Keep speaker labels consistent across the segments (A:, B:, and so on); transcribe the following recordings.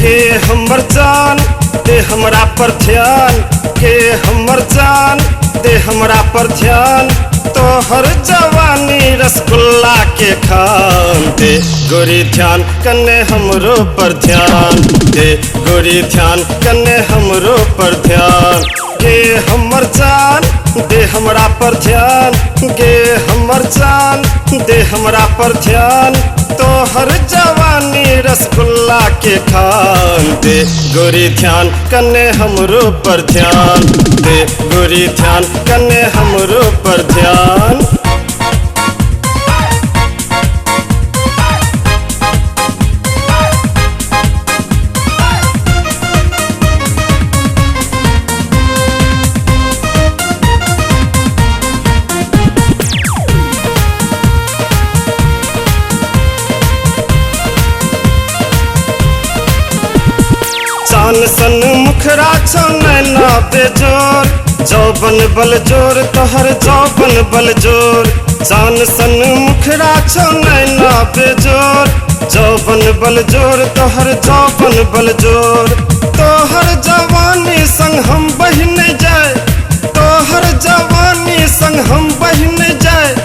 A: के हमर जान दे हमरा पर ध्यान, के हमर जान दे हमरा पर ध्यान। तोहर जवानी रसगुल्ला के खान दे गोरी ध्यान कन्ने हमरो पर ध्यान दे गोरी ध्यान कन्ने हमरो पर ध्यान। के हमर जान दे हमरा पर ध्यान, के हमर जान दे हमरा पर ध्यान। तोहर जवानी रसगुल्ला के खान दे गोरी ध्यान कन्ने हमरो पर ध्यान दे गोरी ध्यान कन्ने हमरो पर ध्यान। चान सन मुखरा छौ नैना बेजोर, जौबन बल जोर तोहर जौबन बल जोर। चान सन मुखरा छौ नैना बेजोर, जौबन बल जोर तोहर जौबन बल जोर। तोहर जवानी संग हम बहि नहीं जाए, तोहर जवानी संग हम बहि नहीं जाए।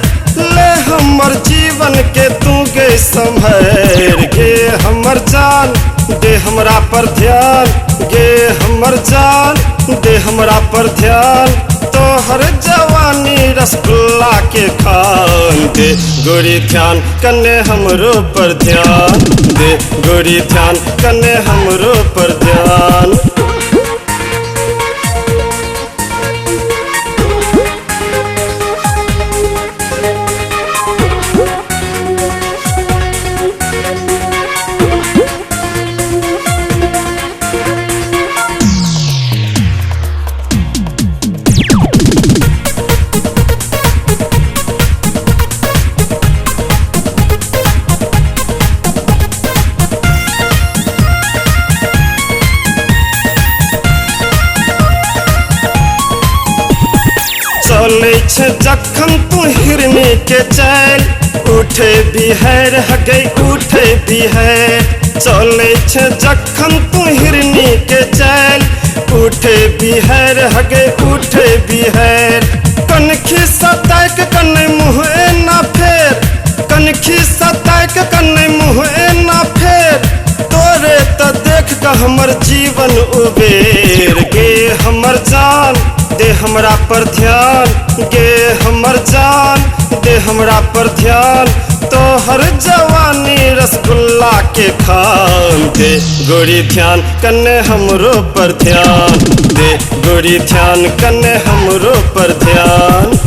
A: ले हमर जीवन के तू गे संभर, गे हमर जान दे हमरा पर ध्यान, गे हमर जान दे हमरा पर ध्यान। तोहर जवानी रसगुल्ला के खान दे गोरी ध्यान कन्ने हमरो पर ध्यान दे गोरी ध्यान कन्ने हमरो पर ध्यान। चले छे जखन तू हिरनी के चैल, उठे बिहार हगे उठे बिहार। चले छे जखन तू हिरनी के चैल, उठे बिहार हगे उठे बिहार। कनखी सताक कन्ने मुँह ना फेर, कनखी सताक कन्ने मुँह ना फेर। तोरे तो देख के हमर जीवन उबेर, गे हमर जान दे हमरा पर ध्यान, गे हमर जान दे हमरा पर ध्यान। तोहर जवानी रसगुल्ला के खान दे गोरी ध्यान कन्ने हमरो पर ध्यान दे गोरी ध्यान कन्ने हमरो पर ध्यान।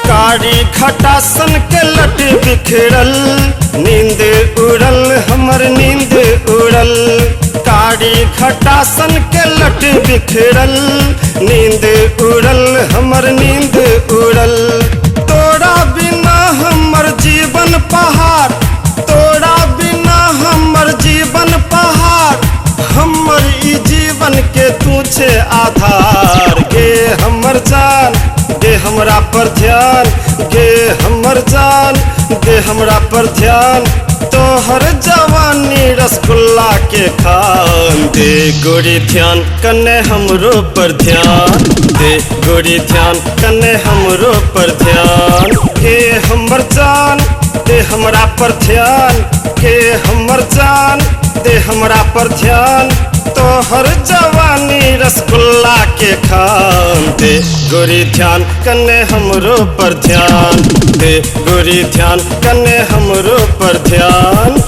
A: कारी खटासन के लट बिखरल, नींद उड़ल हमर नींद उड़ल। कारी खटासन के लट बिखरल, नींद उड़ल हमर नींद उड़ल। तोरा बिना हमर जीवन पहाड़, तोरा बिना हमर जीवन पहाड़। हमर ई जीवन के तू छे आधार, गे हमर जान दे हमरा पर ध्यान, गे हमर जान दे हमरा पर ध्यान। तोहर जवानी रसगुल्ला के खान दे गोरी ध्यान कने हमरो पर ध्यान दे गोरी ध्यान कने हमरो पर ध्यान के हमर जान दे हमरा पर ध्यान के हमर जान दे हमरा पर ध्यान तोहर जवानी रसगुल्ला के खान दे गोरी ध्यान कने हमरो पर ध्यान दे गोरी ध्यान कने हमरो पर ध्यान